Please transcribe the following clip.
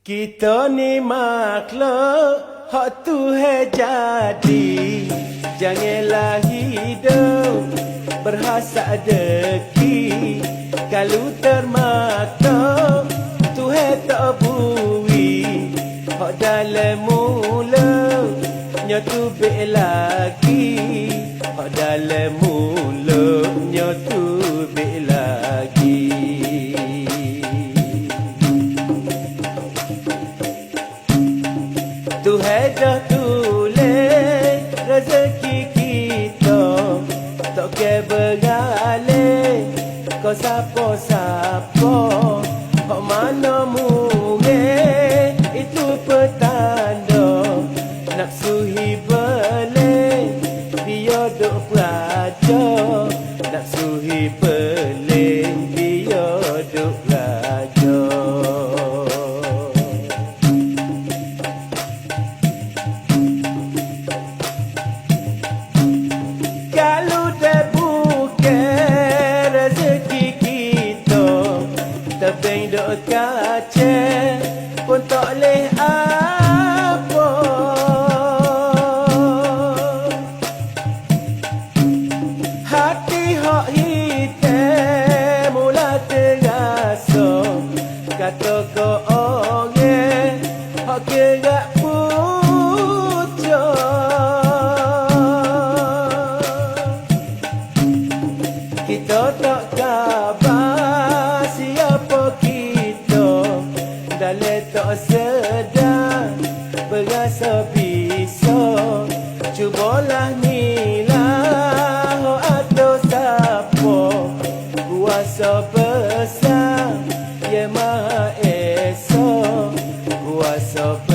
Kita ni makhluk hak Tuhan jadi, janganlah hidup berhasad deki. Kalau termaktub Tuhan tak bui, hak dalam mulutnya tubik lagi, hak dalam mulutnya tubik lagi. Tuhan dah tulis rezeki kita, tak ke beralih kau siapa-siapa. Kau mana mungkin itu petanda, nafsu hibeling biar duk peraja, nafsu hibeling biar duk peraja. Kalau dah bukan rezeki kita, tebing duk kaca pun tak leh apa. Hati hak hitam mula terasa, kata kau orang hak gerak pucat. Kita tak khabar siapa kita, dalam tak sedar berasa bisa. Cubalah nilah atau siapa, kuasa besar Yang Maha Esa, kuasa besar